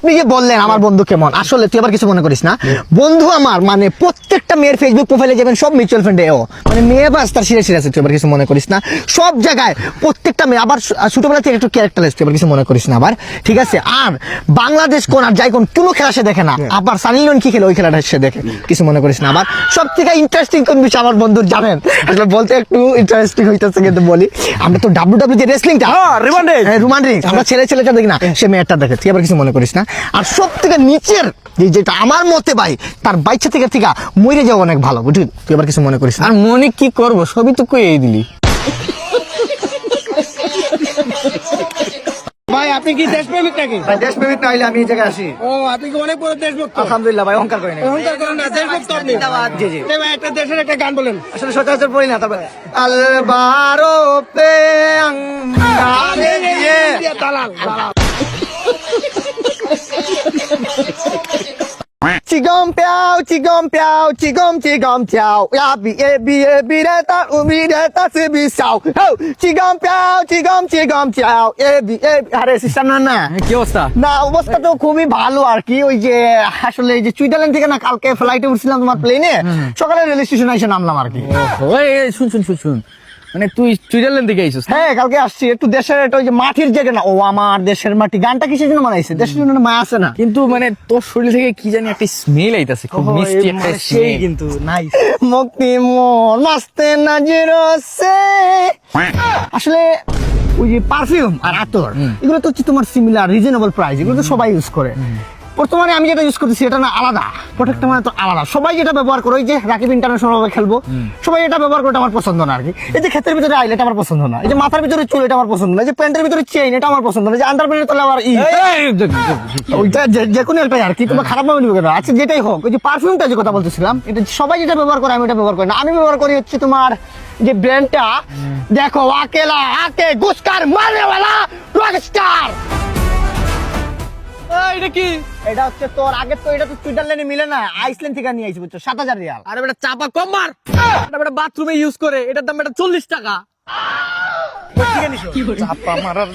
আপনি যে বললেন আমার বন্ধু কেমন, আসলে তুই আবার কিছু মনে করিস না। বন্ধু আমার মানে প্রত্যেকটা মেয়ের ফেসবুক প্রোফাইলে যাবেন সব মিউচুয়াল ফান্ডে ও মানে মেয়ে বাস তার সিরিয়াস আছে, তুই আবার কিছু মনে করিস না। সব জায়গায় প্রত্যেকটা মেয়ে আবার ছোটবেলা থেকে একটু ক্যারেক্টারলেস, তুই আবার কিছু মনে করিস না আবার, ঠিক আছে। আর বাংলাদেশ কোন আর যাই কোন কোনো খেলা সে দেখে না, আবার সানি লিওন কি খেলে ওই খেলাটা সে দেখে, কিছু মনে করিস না। আবার সব থেকে ইন্টারেস্টিং কোন বিষয় আমার বন্ধুর জানেন, আসলে বলতে একটু ইন্টারেস্টিং হইতেছে কিন্তু বলি, আমরা তো ডাব্লিউডাব্লিউ যে রেসলিংটা রোমান রিংস আমরা ছেলে ছেলেটা দেখি না, সে মেয়েটা দেখে, তুই আবার কিছু মনে করিস না। আর সব থেকে নিচের যেটা আমার মতে ভাই তার বাইচ্চা থেকে মরে যাওয়া অনেক ভালো, বুঝলি, তুই আবার কিছু মনে করিস না। আর মনে কি করব, সবই তো কই দিলি। ভাই আপনি কি দেশপ্রেমিক নাকি? ভাই দেশপ্রেমিক না হইলে আমি এই জায়গায় আসি? ও আপনি কি অনেক বড় দেশভক্ত? আলহামদুলিল্লাহ ভাই, অহংকার করি না। অহংকার করেন না, দেশভক্ত আপনি। জি জি। ভাই একটা দেশের একটা গান বলেন। আসলে সচরাচর পড়ি না, তবে আলবারো পে দালাল দালাল। Chigom piao, chigom piao, chigom chigom piao. Ya bi re ta umi re ta se bi sao. Ho, chigom piao, chigom chigom piao. আরে সিস্টার না কি অবস্থা? না, অবস্থা তো খুবই ভালো আর কি। ওই যে আসলে এই যে সুইজারল্যান্ড থেকে না কালকে ফ্লাইটে উঠছিলাম তোমার প্লেনে, সকালে রেল স্টেশনে এসে নামলাম আর কি। ওই শুন, মানে তুই সুইজারল্যান্ড থেকে আইছিস? হ্যাঁ কালকে আসছি, একটু দেশের একটা ওই যে মাটির জায়গা না, ও আমার দেশের মাটি গানটা কিসের জন্য বানাইছে, দেশের জন্য মা আছে না। কিন্তু মানে তোর শরীর থেকে কি জানি একটা স্মেল আইতাছে, খুব মিষ্টি একটা স্মেল। কিন্তু নাইস মুক্তি মন মাস্তে নাজিরো সে। আসলে ওই যে পারফিউম আর আতর এগুলো তো হচ্ছে তোমার সিমিলার রিজনেবল প্রাইস, এগুলো তো সবাই ইউজ করে। বর্তমানে আমি যেটা ইউজ করতেছি এটা না আলাদা, প্রোডাক্টটা মানে তো আলাদা, সবাই যেটা ব্যবহার করে, ওই যে রাকিব ইন্টারন্যাশনাল ভাবে খেলবো, সবাই এটা ব্যবহার করে, এটা আমার পছন্দ না আর কি। এই যে ক্ষেতের ভিতরে আইলে এটা আমার পছন্দ না, এই যে মাথার ভিতরে চুল এটা আমার পছন্দ না, এই যে প্যান্টের ভিতরে চেইন এটা আমার পছন্দ না, যে আন্ডার প্যান্টের তলে আবার ওইটা যে কোনো একটাই আর কি, তোমার খারাপ ভাবে নিবে কেন? আচ্ছা যেটাই হোক, ওই যে পারফিউমটা যে কথা বলতেছিলাম, এটা সবাই যেটা ব্যবহার করে আমি এটা ব্যবহার করি না। আমি ব্যবহার করি হচ্ছে তোমার যে ব্র্যান্ডটা, দেখো আকেলা আকে গুস্কার মারনেওয়ালা রকস্টার। এটা কি? এটা হচ্ছে তোর আগে তো এটা তো সুইজারল্যান্ডে মিলে না, আইসল্যান্ড থেকে নিয়ে আইছি বুঝছো, 7,000 রিয়াল। আরে বেটা চাপা কম মার, এটা বেটা বাথরুমে ইউজ করে, এটার দাম বেটা 40 টাকা। চাপা মারার